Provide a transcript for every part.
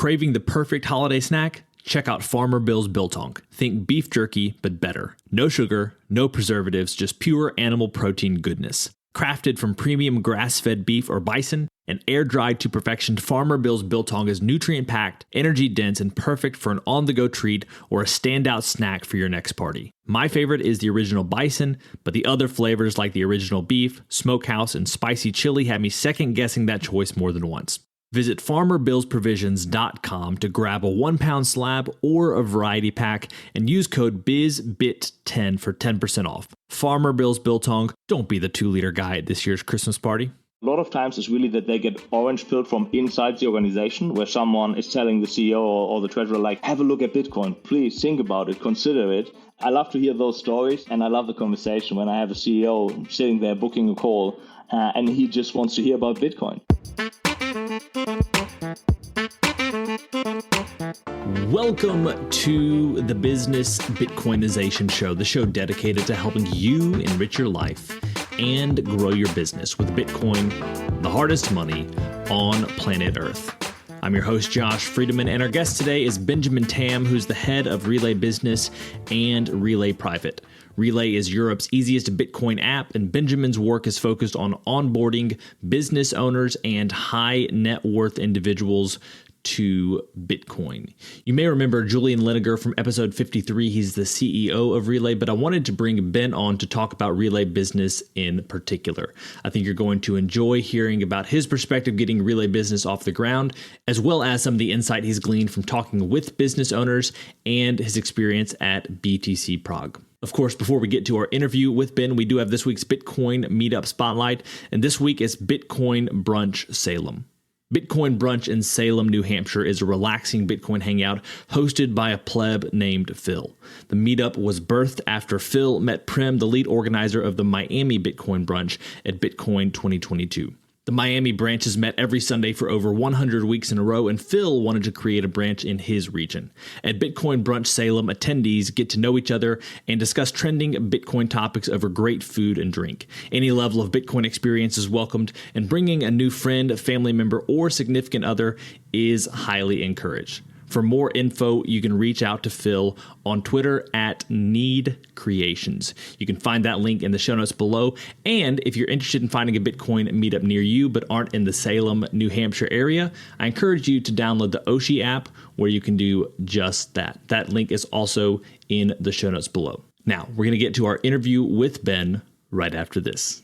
Craving the perfect holiday snack? Check out Farmer Bill's Biltong. Think beef jerky, but better. No sugar, no preservatives, just pure animal protein goodness. Crafted from premium grass-fed beef or bison and air-dried to perfection, Farmer Bill's Biltong is nutrient-packed, energy-dense, and perfect for an on-the-go treat or a standout snack for your next party. My favorite is the original bison, but the other flavors like the original beef, smokehouse, and spicy chili had me second-guessing that choice more than once. Visit FarmerBillsProvisions.com to grab a 1-pound slab or a variety pack and use code BIZBIT10 for 10% off. Farmer Bill's Biltong, don't be the 2-liter guy at this year's Christmas party. A lot of times it's really that they get orange pilled from inside the organization, where someone is telling the CEO or the treasurer, like, have a look at Bitcoin, please think about it, consider it. I love to hear those stories, and I love the conversation when I have a CEO sitting there booking a call and he just wants to hear about Bitcoin. Welcome to the Business Bitcoinization Show, the show dedicated to helping you enrich your life and grow your business with Bitcoin, the hardest money on planet Earth. I'm your host, Josh Friedemann, and our guest today is Benjamin Tamm, who's the head of Relai Business and Relai Private. Relai is Europe's easiest Bitcoin app, and Benjamin's work is focused on onboarding business owners and high net worth individuals to Bitcoin. You may remember Julian Liniger from episode 53. He's the CEO of Relai, but I wanted to bring Ben on to talk about Relai Business in particular. I think you're going to enjoy hearing about his perspective getting Relai Business off the ground, as well as some of the insight he's gleaned from talking with business owners and his experience at BTC Prague. Of course, before we get to our interview with Ben, we do have this week's Bitcoin Meetup Spotlight, and this week is Bitcoin Brunch Salem. Bitcoin Brunch in Salem, New Hampshire is a relaxing Bitcoin hangout hosted by a pleb named Phil. The meetup was birthed after Phil met Prem, the lead organizer of the Miami Bitcoin Brunch at Bitcoin 2022. The Miami branch has met every Sunday for over 100 weeks in a row, and Phil wanted to create a branch in his region. At Bitcoin Brunch Salem, attendees get to know each other and discuss trending Bitcoin topics over great food and drink. Any level of Bitcoin experience is welcomed, and bringing a new friend, family member, or significant other is highly encouraged. For more info, you can reach out to Phil on Twitter at NeedCreations. You can find that link in the show notes below. And if you're interested in finding a Bitcoin meetup near you but aren't in the Salem, New Hampshire area, I encourage you to download the Oshi app where you can do just that. That link is also in the show notes below. Now, we're going to get to our interview with Ben right after this.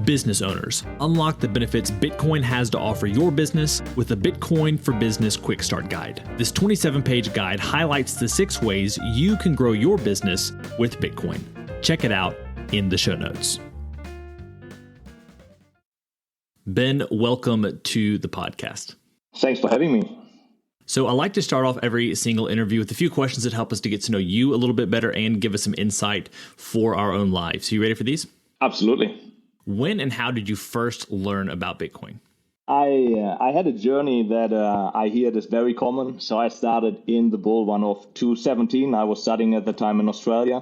Business owners, unlock the benefits Bitcoin has to offer your business with the Bitcoin for Business Quick Start Guide. This 27-page guide highlights the 6 ways you can grow your business with Bitcoin. Check it out in the show notes. Ben, welcome to the podcast. Thanks for having me. So I like to start off every single interview with a few questions that help us to get to know you a little bit better and give us some insight for our own lives. So you ready for these? Absolutely. When and how did you first learn about Bitcoin? I had a journey that I hear is very common. So I started in the bull run of 2017. I was studying at the time in Australia.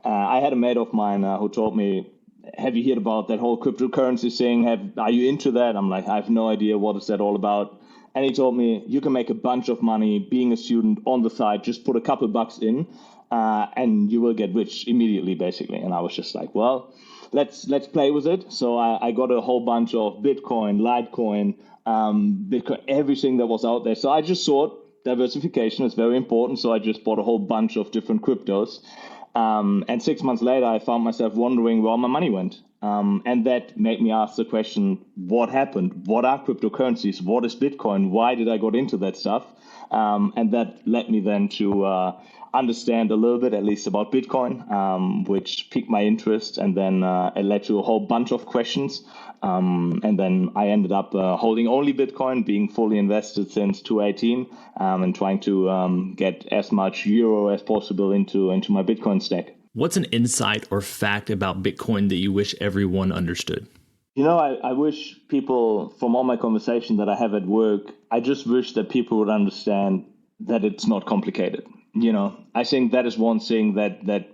I had a mate of mine who told me, have you heard about that whole cryptocurrency thing? Are you into that? I'm like, I have no idea. What is that all about? And he told me, you can make a bunch of money being a student on the side. Just put a couple bucks in and you will get rich immediately, basically. And I was just like, well, let's play with it. So I got a whole bunch of Bitcoin, Litecoin, Bitcoin, everything that was out there. So I just thought diversification is very important. So I just bought a whole bunch of different cryptos. And 6 months later, I found myself wondering where my money went. And that made me ask the question, what happened? What are cryptocurrencies? What is Bitcoin? Why did I got into that stuff? And that led me then to understand a little bit, at least, about Bitcoin, which piqued my interest. And then it led to a whole bunch of questions. And then I ended up holding only Bitcoin, being fully invested since 2018, and trying to get as much euro as possible into my Bitcoin stack. What's an insight or fact about Bitcoin that you wish everyone understood? You know, I wish people, from all my conversation that I have at work, I just wish that people would understand that it's not complicated. You know, I think that is one thing that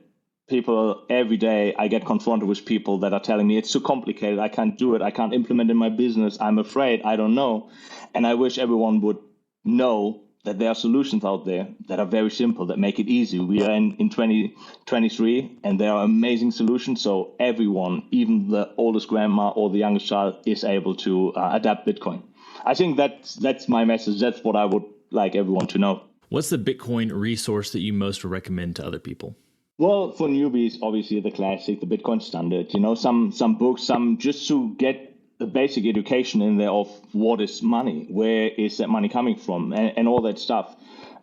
people every day, I get confronted with people that are telling me it's too complicated. I can't do it. I can't implement in my business. I'm afraid. I don't know. And I wish everyone would know that there are solutions out there that are very simple, that make it easy. We are in 2023, and there are amazing solutions. So everyone, even the oldest grandma or the youngest child, is able to adapt Bitcoin. I think that's my message. That's what I would like everyone to know. What's the Bitcoin resource that you most recommend to other people? Well, for newbies, obviously the classic, the Bitcoin Standard. Some books, some just to get a basic education in there of what is money, where is that money coming from, and all that stuff.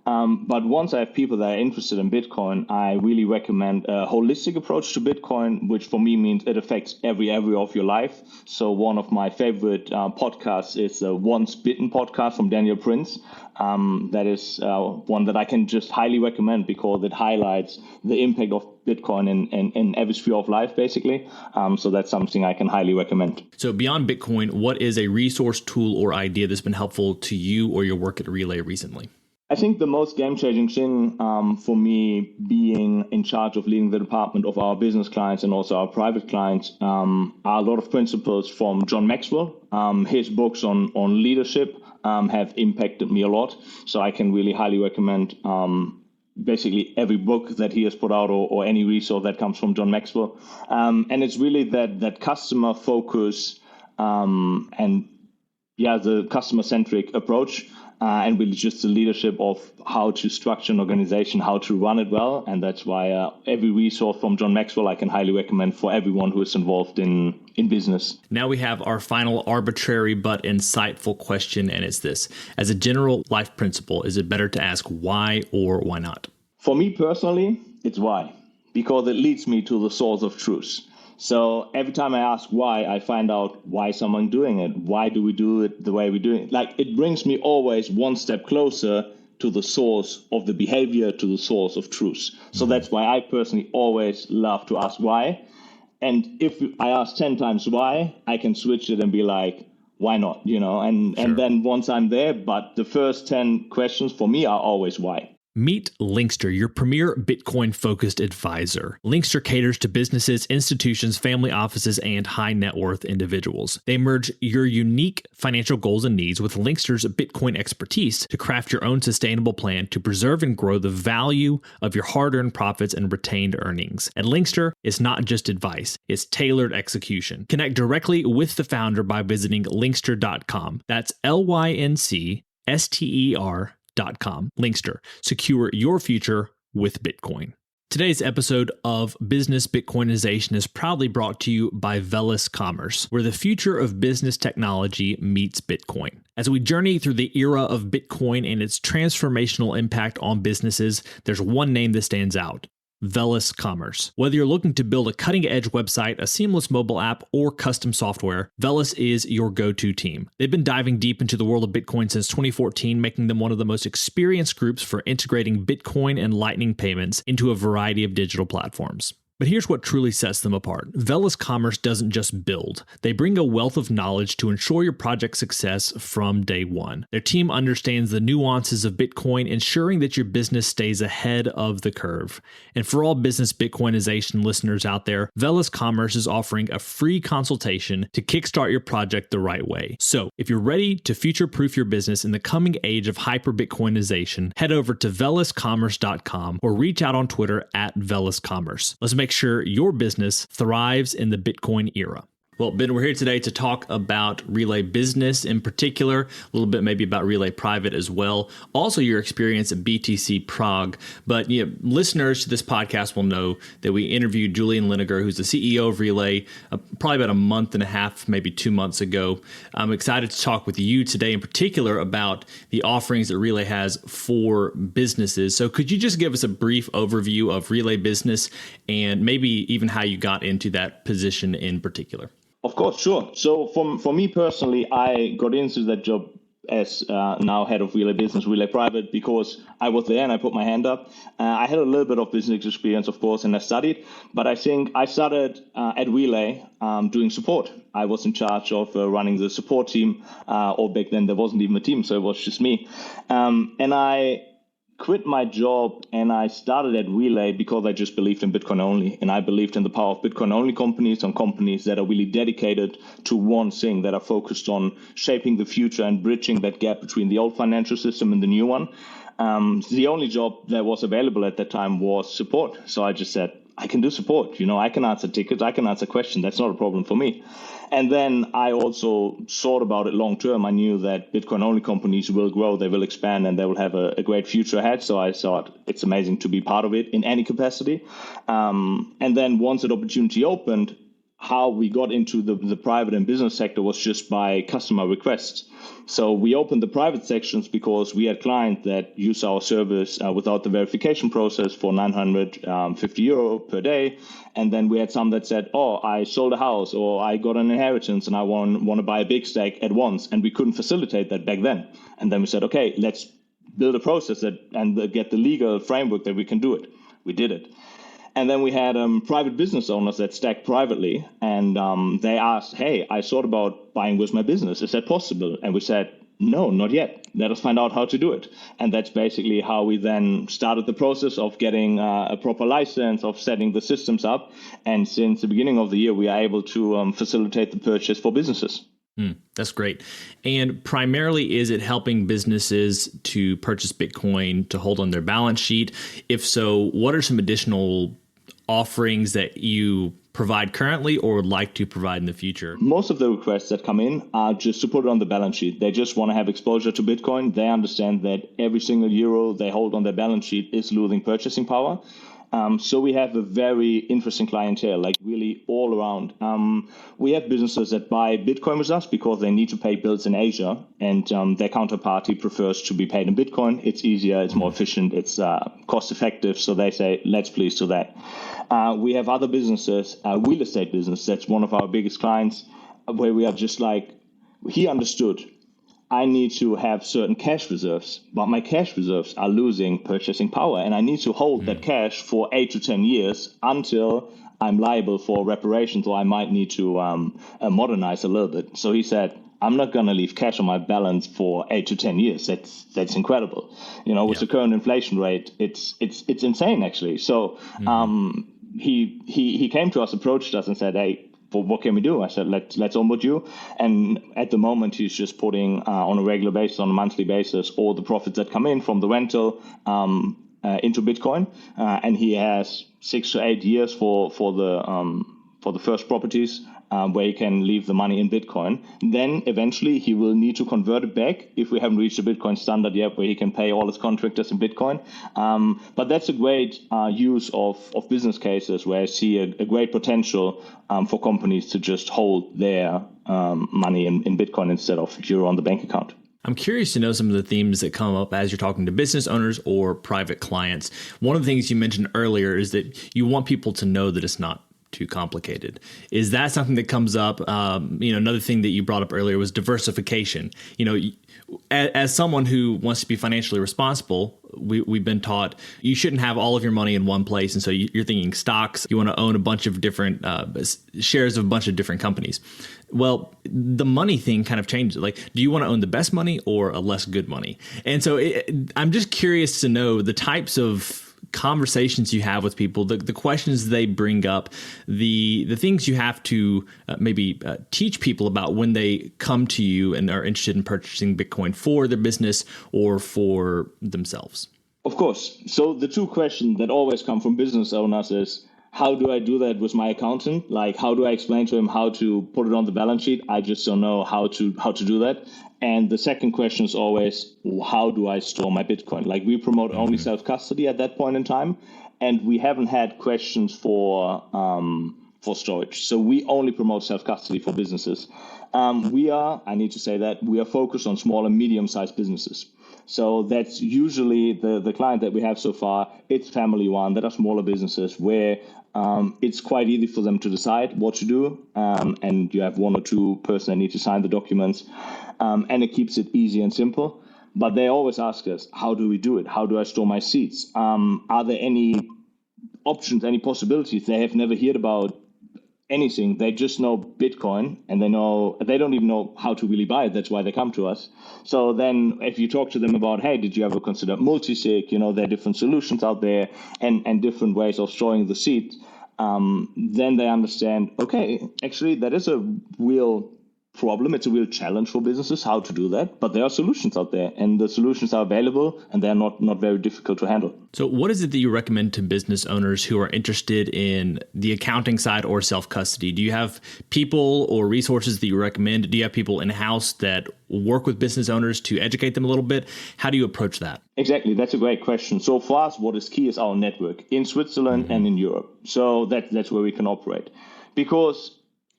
But once I have people that are interested in Bitcoin, I really recommend a holistic approach to Bitcoin, which for me means it affects every area of your life. So one of my favorite podcasts is the Once Bitten podcast from Daniel Prince. That is one that I can just highly recommend because it highlights the impact of Bitcoin in every sphere of life, basically. So that's something I can highly recommend. So beyond Bitcoin, what is a resource, tool, or idea that's been helpful to you or your work at Relai recently? I think the most game-changing thing for me, being in charge of leading the department of our business clients and also our private clients, are a lot of principles from John Maxwell. His books on leadership have impacted me a lot. So I can really highly recommend basically every book that he has put out or any resource that comes from John Maxwell. And it's really that customer focus and the customer-centric approach. And really just the leadership of how to structure an organization, how to run it well. And that's why every resource from John Maxwell I can highly recommend for everyone who is involved in business. Now we have our final arbitrary but insightful question, and it's this. As a general life principle, is it better to ask why or why not? For me personally, it's why, because it leads me to the source of truth. So every time I ask why, I find out why someone's doing it. Why do we do it the way we do it? Like, it brings me always one step closer to the source of the behavior, to the source of truth. So that's why I personally always love to ask why. And if I ask 10 times why, I can switch it and be like, why not? And then once I'm there, but the first 10 questions for me are always why. Meet Linkster, your premier Bitcoin-focused advisor. Linkster caters to businesses, institutions, family offices, and high-net-worth individuals. They merge your unique financial goals and needs with Linkster's Bitcoin expertise to craft your own sustainable plan to preserve and grow the value of your hard-earned profits and retained earnings. At Linkster, it's not just advice, it's tailored execution. Connect directly with the founder by visiting linkster.com. That's LYNCSTER.com. Linkster. Secure your future with Bitcoin. Today's episode of Business Bitcoinization is proudly brought to you by Velis Commerce, where the future of business technology meets Bitcoin. As we journey through the era of Bitcoin and its transformational impact on businesses, there's one name that stands out: Velis Commerce. Whether you're looking to build a cutting-edge website, a seamless mobile app, or custom software, Velis is your go-to team. They've been diving deep into the world of Bitcoin since 2014, making them one of the most experienced groups for integrating Bitcoin and Lightning payments into a variety of digital platforms. But here's what truly sets them apart. Velis Commerce doesn't just build. They bring a wealth of knowledge to ensure your project's success from day one. Their team understands the nuances of Bitcoin, ensuring that your business stays ahead of the curve. And for all business Bitcoinization listeners out there, Velis Commerce is offering a free consultation to kickstart your project the right way. So if you're ready to future-proof your business in the coming age of hyper-Bitcoinization, head over to veliscommerce.com or reach out on Twitter at veliscommerce. Let's make sure your business thrives in the Bitcoin era. Well, Ben, we're here today to talk about Relai Business in particular, a little bit maybe about Relai Private as well. Also, your experience at BTC Prague. But listeners to this podcast will know that we interviewed Julian Liniger, who's the CEO of Relai, probably about a month and a half, maybe 2 months ago. I'm excited to talk with you today in particular about the offerings that Relai has for businesses. So could you just give us a brief overview of Relai Business and maybe even how you got into that position in particular? Of course, sure. So for me personally, I got into that job as now head of Relai Business, Relai Private, because I was there and I put my hand up. I had a little bit of business experience, of course, and I studied. But I think I started at Relai doing support. I was in charge of running the support team, or back then there wasn't even a team, so it was just me. And I quit my job and I started at Relai because I just believed in Bitcoin only. And I believed in the power of Bitcoin only companies, on companies that are really dedicated to one thing, that are focused on shaping the future and bridging that gap between the old financial system and the new one. The only job that was available at that time was support. So I just said, I can do support. I can answer tickets. I can answer questions. That's not a problem for me. And then I also thought about it long term. I knew that Bitcoin only companies will grow, they will expand, and they will have a great future ahead. So I thought it's amazing to be part of it in any capacity. And then once that opportunity opened, how we got into the private and business sector was just by customer requests. So we opened the private sections because we had clients that use our service without the verification process for €950 per day. And then we had some that said, oh, I sold a house or I got an inheritance and I want to buy a big stack at once. And we couldn't facilitate that back then. And then we said, okay, let's build a process and get the legal framework that we can do it. We did it. And then we had private business owners that stacked privately, and they asked, hey, I thought about buying with my business. Is that possible? And we said, no, not yet. Let us find out how to do it. And that's basically how we then started the process of getting a proper license, of setting the systems up. And since the beginning of the year, we are able to facilitate the purchase for businesses. That's great. And primarily, is it helping businesses to purchase Bitcoin to hold on their balance sheet? If so, what are some additional offerings that you provide currently or would like to provide in the future? Most of the requests that come in are just to put it on the balance sheet. They just want to have exposure to Bitcoin. They understand that every single euro they hold on their balance sheet is losing purchasing power. So we have a very interesting clientele, like really all around. We have businesses that buy Bitcoin with us because they need to pay bills in Asia, and their counterparty prefers to be paid in Bitcoin. It's easier, it's more efficient, it's cost effective. So they say, let's please do that. We have other businesses, real estate business, that's one of our biggest clients, where we are just like, he understood, I need to have certain cash reserves, but my cash reserves are losing purchasing power, and I need to hold that cash for 8 to 10 years until I'm liable for reparations, or I might need to modernize a little bit. So he said, I'm not going to leave cash on my balance for 8 to 10 years. That's incredible. With the current inflation rate, it's insane actually. So he came to us, approached us, and said, hey, what can we do? I said, let's onboard you. And at the moment, he's just putting on a regular basis, on a monthly basis, all the profits that come in from the rental into Bitcoin. And he has 6 to 8 years for the first properties where he can leave the money in Bitcoin. Then eventually he will need to convert it back if we haven't reached a Bitcoin standard yet where he can pay all his contractors in Bitcoin. But that's a great use of business cases where I see a great potential for companies to just hold their money in Bitcoin instead of euro on the bank account. I'm curious to know some of the themes that come up as you're talking to business owners or private clients. One of the things you mentioned earlier is that you want people to know that it's not too complicated. Is that something that comes up? Another thing that you brought up earlier was diversification. As someone who wants to be financially responsible, we've been taught you shouldn't have all of your money in one place. And so you're thinking stocks, you want to own a bunch of different shares of a bunch of different companies. Well, the money thing kind of changes. Like, do you want to own the best money or a less good money? And so I'm just curious to know the types of conversations you have with people, the questions they bring up, the things you have to maybe teach people about when they come to you and are interested in purchasing Bitcoin for their business or for themselves. Of course. So the two questions that always come from business owners is, how do I do that with my accountant? Like, how do I explain to him how to put it on the balance sheet? I just don't know how to do that. And the second question is always, how do I store my Bitcoin? Like, we promote only self-custody at that point in time, and we haven't had questions for storage. So we only promote self-custody for businesses. I need to say that we are focused on small and medium-sized businesses. So that's usually the client that we have so far. It's family-run, that are smaller businesses where it's quite easy for them to decide what to do. And you have one or two persons that need to sign the documents. And it keeps it easy and simple. But they always ask us, how do we do it? How do I store my seeds? Are there any options, any possibilities they have never heard about anything. They just know Bitcoin, and they don't even know how to really buy it. That's why they come to us. So then if you talk to them about, hey, did you ever consider multi-sig? There are different solutions out there and different ways of storing the seed. Then they understand, okay, actually that is a real problem. It's a real challenge for businesses how to do that, but there are solutions out there, and the solutions are available, and they're not very difficult to handle. So what is it that you recommend to business owners who are interested in the accounting side or self-custody? Do you have people or resources that you recommend? Do you have people in-house that work with business owners to educate them a little bit? How do you approach that? Exactly. That's a great question. So for us, what is key is our network in Switzerland and in Europe. So that's where we can operate, because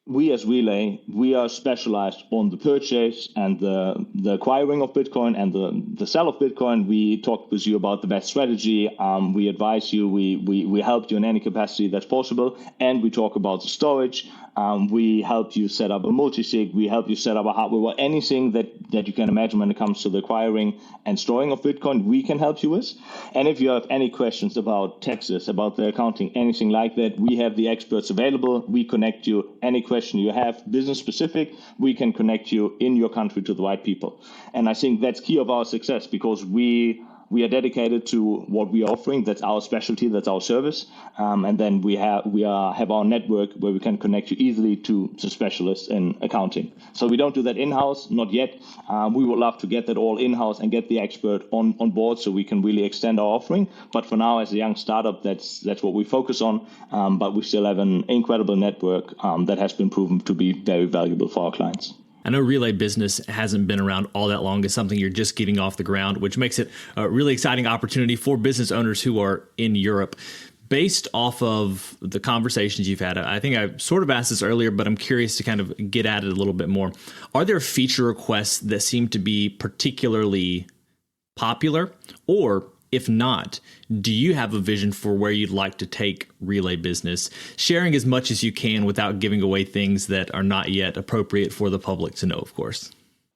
we as Relai, we are specialized on the purchase and the acquiring of Bitcoin and the sell of Bitcoin. We talk with you about the best strategy. We advise you. We help you in any capacity that's possible. And we talk about the storage. We help you set up a multi-sig. We help you set up a hardware. Well, anything that you can imagine when it comes to the acquiring and storing of Bitcoin, we can help you with. And if you have any questions about taxes, about the accounting, anything like that, we have the experts available. We connect you. Any question you have, business specific, we can connect you in your country to the right people. And I think that's key of our success, because we are dedicated to what we are offering. That's our specialty. That's our service. And then we have our network where we can connect you easily to specialists in accounting. So we don't do that in-house, not yet. We would love to get that all in-house and get the expert on board so we can really extend our offering. But for now, as a young startup, that's what we focus on. But we still have an incredible network that has been proven to be very valuable for our clients. I know Relai Business hasn't been around all that long. It's something you're just getting off the ground, which makes it a really exciting opportunity for business owners who are in Europe. Based off of the conversations you've had, I think I sort of asked this earlier, but I'm curious to kind of get at it a little bit more. Are there feature requests that seem to be particularly popular? Or if not, do you have a vision for where you'd like to take Relai Business, sharing as much as you can without giving away things that are not yet appropriate for the public to know, of course?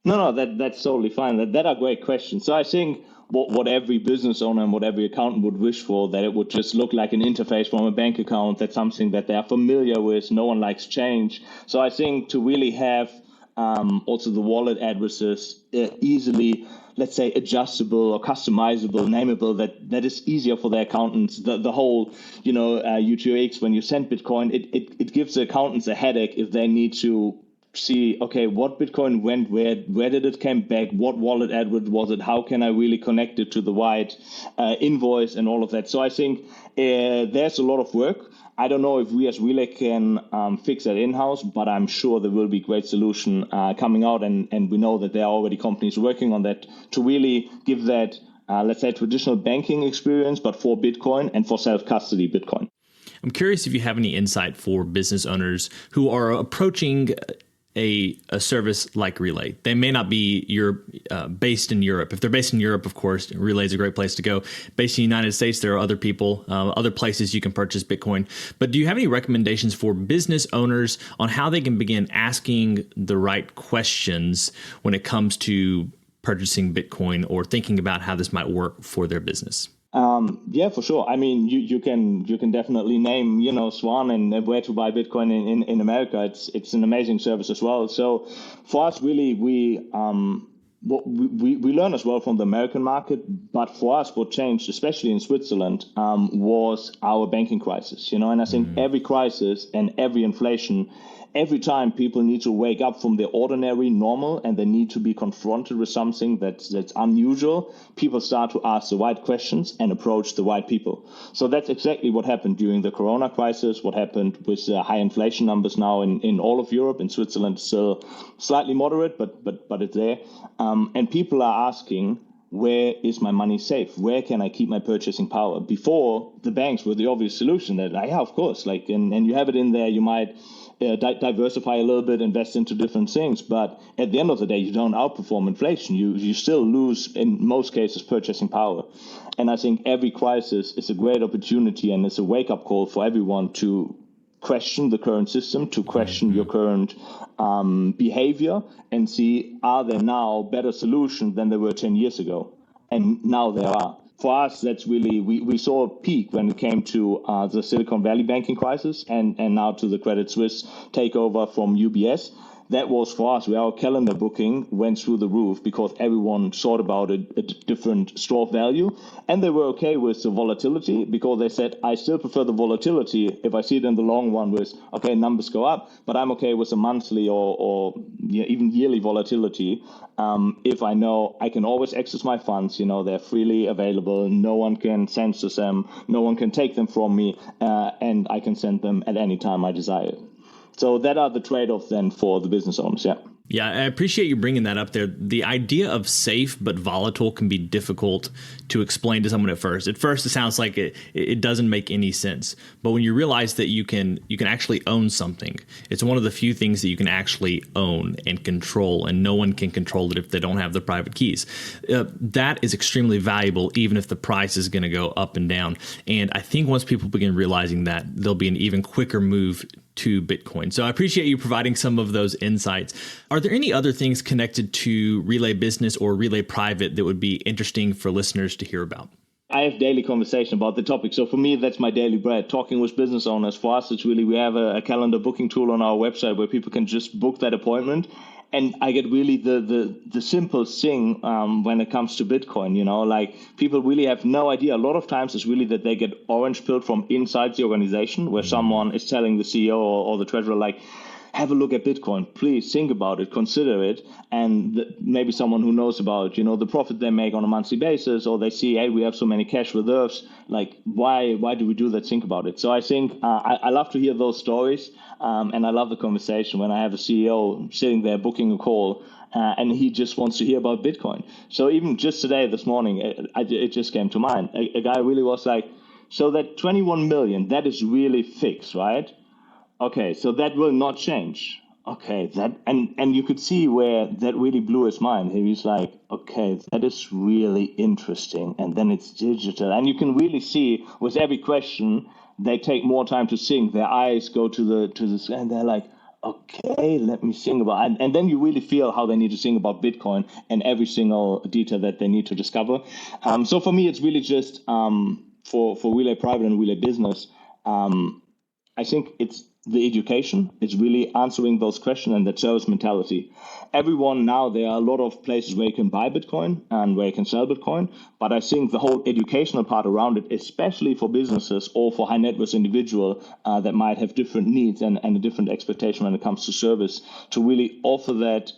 No, that's totally fine. That are great questions. So I think what every business owner and what every accountant would wish for, that it would just look like an interface from a bank account. That's something that they are familiar with. No one likes change. So I think to really have also the wallet addresses easily, let's say, adjustable or customizable, nameable, that is easier for the accountants. The whole, UTX, when you send Bitcoin, it gives the accountants a headache if they need to see, okay, what Bitcoin went where did it come back, what wallet address was it, how can I really connect it to the right invoice and all of that. So I think there's a lot of work. I don't know if we as Relai can fix that in-house, but I'm sure there will be great solution coming out, and we know that there are already companies working on that to really give that, let's say, traditional banking experience, but for Bitcoin and for self-custody Bitcoin. I'm curious if you have any insight for business owners who are approaching a service like Relai. They may not be based in Europe. If they're based in Europe, of course, Relai is a great place to go. Based in the United States, there are other people, other places you can purchase Bitcoin. But do you have any recommendations for business owners on how they can begin asking the right questions when it comes to purchasing Bitcoin or thinking about how this might work for their business? Yeah, for sure. I mean, you can definitely name, Swan and where to buy Bitcoin in America. It's an amazing service as well. So for us, really, we learn as well from the American market. But for us, what changed, especially in Switzerland, was our banking crisis. And I think every crisis and every inflation, every time people need to wake up from their ordinary normal and they need to be confronted with something that's unusual, people start to ask the right questions and approach the right people. So that's exactly what happened during the Corona crisis, what happened with high inflation numbers now in all of Europe. In Switzerland, still slightly moderate, but it's there. And people are asking, where is my money safe? Where can I keep my purchasing power? Before, the banks were the obvious solution that, yeah, of course, and you have it in there, you might diversify a little bit, invest into different things. But at the end of the day, you don't outperform inflation. You still lose, in most cases, purchasing power. And I think every crisis is a great opportunity, and it's a wake-up call for everyone to question the current system, to question your current behavior, and see, are there now better solutions than there were 10 years ago? And now there are. for us, that's really, we saw a peak when it came to the Silicon Valley banking crisis and now to the Credit Suisse takeover from UBS. That was for us where our calendar booking went through the roof because everyone thought about a different store of value. And they were okay with the volatility because they said, I still prefer the volatility if I see it in the long run with, okay, numbers go up, but I'm okay with a monthly or even yearly volatility. If I know I can always access my funds, they're freely available. No one can censor them. No one can take them from me. And I can send them at any time I desire. So that are the trade-offs then for the business owners, yeah. Yeah, I appreciate you bringing that up there. The idea of safe but volatile can be difficult to explain to someone at first. At first, it sounds like it doesn't make any sense. But when you realize that you can actually own something, it's one of the few things that you can actually own and control, and no one can control it if they don't have the private keys. That is extremely valuable, even if the price is going to go up and down. And I think once people begin realizing that, there'll be an even quicker move to Bitcoin. So I appreciate you providing some of those insights. Are there any other things connected to Relai Business or Relai Private that would be interesting for listeners to hear about? I have daily conversation about the topic. So for me, that's my daily bread, talking with business owners. For us, it's really, we have a calendar booking tool on our website where people can just book that appointment. And I get really the simple thing when it comes to Bitcoin, like people really have no idea. A lot of times it's really that they get orange pilled from inside the organization where someone is telling the CEO or the treasurer, like, have a look at Bitcoin, please think about it, consider it. And maybe someone who knows about, the profit they make on a monthly basis, or they see, hey, we have so many cash reserves. Like, why do we do that? Think about it. So I think I love to hear those stories. And I love the conversation when I have a CEO sitting there booking a call and he just wants to hear about Bitcoin. So even just today, this morning, it just came to mind. A guy really was like, so that 21 million, that is really fixed, right? Okay, so that will not change. Okay, and you could see where that really blew his mind. He was like, okay, that is really interesting. And then it's digital. And you can really see with every question, they take more time to think. Their eyes go to the sky and they're like, okay, let me think about it. And then you really feel how they need to think about Bitcoin and every single detail that they need to discover. So for me, it's really just for Relai Private and Relai Business, I think it's the education. It's really answering those questions and that service mentality. Everyone now, there are a lot of places where you can buy Bitcoin and where you can sell Bitcoin. But I think the whole educational part around it, especially for businesses or for high net worth individual that might have different needs and a different expectation when it comes to service, to really offer that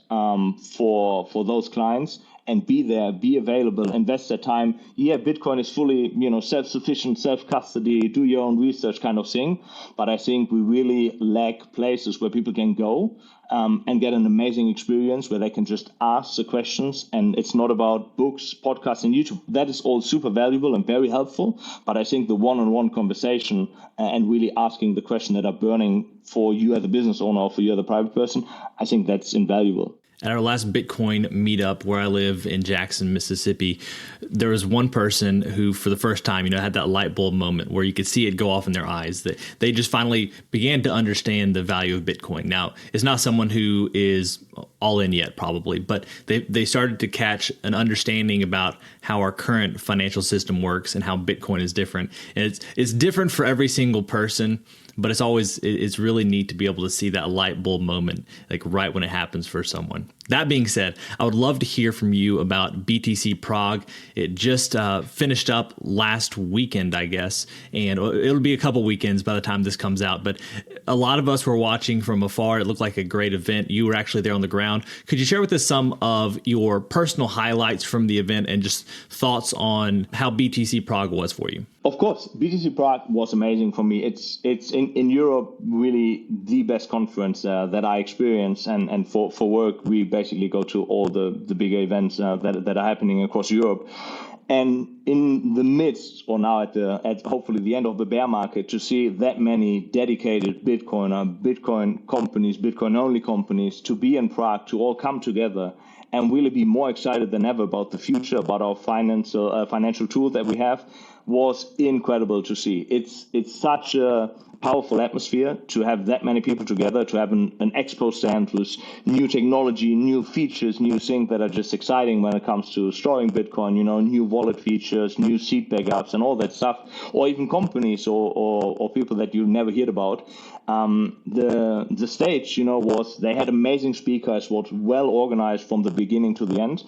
for those clients and be there, be available, invest their time. Yeah, Bitcoin is fully, self-sufficient, self-custody, do your own research kind of thing. But I think we really lack places where people can go and get an amazing experience where they can just ask the questions. And it's not about books, podcasts, and YouTube. That is all super valuable and very helpful. But I think the one-on-one conversation and really asking the questions that are burning for you as a business owner or for you as a private person, I think that's invaluable. At our last Bitcoin meetup where I live in Jackson, Mississippi, there was one person who, for the first time, had that light bulb moment where you could see it go off in their eyes, that they just finally began to understand the value of Bitcoin. Now, it's not someone who is all in yet, probably, but they started to catch an understanding about how our current financial system works and how Bitcoin is different. And it's different for every single person. But it's really neat to be able to see that light bulb moment, like right when it happens for someone. That being said, I would love to hear from you about BTC Prague. It just finished up last weekend, I guess, and it'll be a couple weekends by the time this comes out. But a lot of us were watching from afar. It looked like a great event. You were actually there on the ground. Could you share with us some of your personal highlights from the event and just thoughts on how BTC Prague was for you? Of course, BTC Prague was amazing for me. It's in Europe really the best conference that I experienced, and for work we basically go to all the bigger events that are happening across Europe. And in the midst, or now at hopefully the end of the bear market, to see that many dedicated Bitcoin companies, Bitcoin only companies, to be in Prague, to all come together and really be more excited than ever about the future, about our financial tools that we have, was incredible to see. It's such a powerful atmosphere to have that many people together, to have an expo stand with new technology, new features, new things that are just exciting when it comes to storing Bitcoin, new wallet features, managers, new seat backups, and all that stuff, or even companies or people that you never heard about. The stage, was, they had amazing speakers, was well organized from the beginning to the end.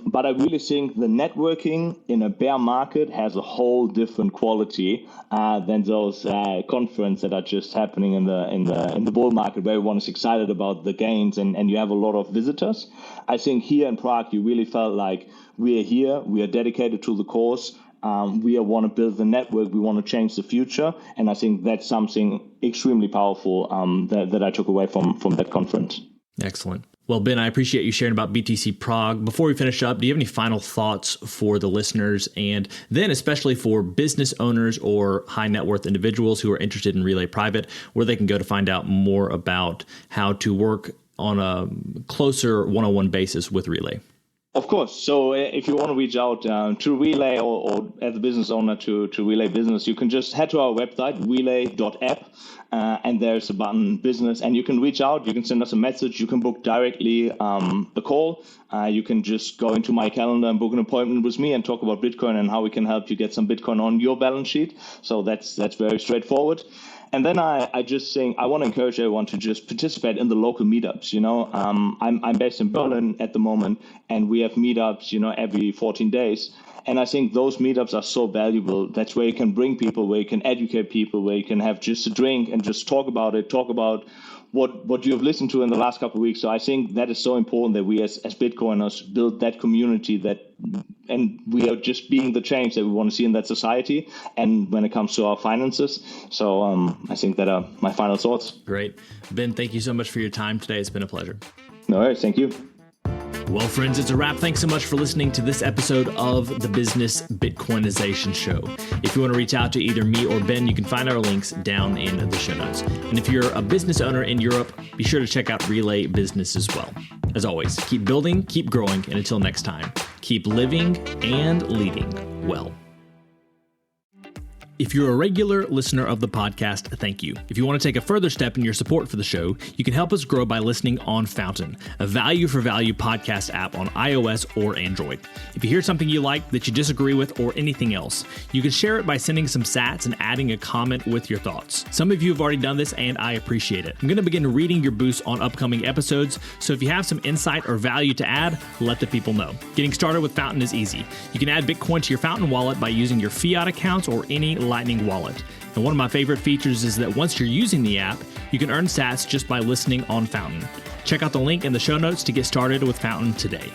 But I really think the networking in a bear market has a whole different quality than those conferences that are just happening in the bull market, where everyone is excited about the gains and you have a lot of visitors. I think here in Prague, you really felt like we are here, we are dedicated to the cause. We want to build the network. We want to change the future. And I think that's something extremely powerful that I took away from that conference. Excellent. Well, Ben, I appreciate you sharing about BTC Prague. Before we finish up, do you have any final thoughts for the listeners, and then especially for business owners or high net worth individuals who are interested in Relai Private, where they can go to find out more about how to work on a closer one-on-one basis with Relai? Of course. So if you want to reach out to Relai or as a business owner to Relai Business, you can just head to our website, relai.app, and there's a button business, and you can reach out. You can send us a message. You can book directly a call. You can just go into my calendar and book an appointment with me and talk about Bitcoin and how we can help you get some Bitcoin on your balance sheet. So that's very straightforward. And then I just think I want to encourage everyone to just participate in the local meetups. I'm based in Berlin at the moment, and we have meetups, every 14 days. And I think those meetups are so valuable. That's where you can bring people, where you can educate people, where you can have just a drink and just talk about what you have listened to in the last couple of weeks. So I think that is so important that we as Bitcoiners build that community and we are just being the change that we want to see in that society and when it comes to our finances. So I think that are my final thoughts. Great. Ben, thank you so much for your time today. It's been a pleasure. No worries. Thank you. Well, friends, it's a wrap. Thanks so much for listening to this episode of the Business Bitcoinization Show. If you want to reach out to either me or Ben, you can find our links down in the show notes. And if you're a business owner in Europe, be sure to check out Relai Business as well. As always, keep building, keep growing, and until next time, keep living and leading well. If you're a regular listener of the podcast, thank you. If you want to take a further step in your support for the show, you can help us grow by listening on Fountain, a value-for-value podcast app on iOS or Android. If you hear something you like that you disagree with or anything else, you can share it by sending some sats and adding a comment with your thoughts. Some of you have already done this, and I appreciate it. I'm going to begin reading your boosts on upcoming episodes, so if you have some insight or value to add, let the people know. Getting started with Fountain is easy. You can add Bitcoin to your Fountain wallet by using your fiat accounts or any Lightning wallet. And one of my favorite features is that once you're using the app, you can earn sats just by listening on Fountain. Check out the link in the show notes to get started with Fountain today.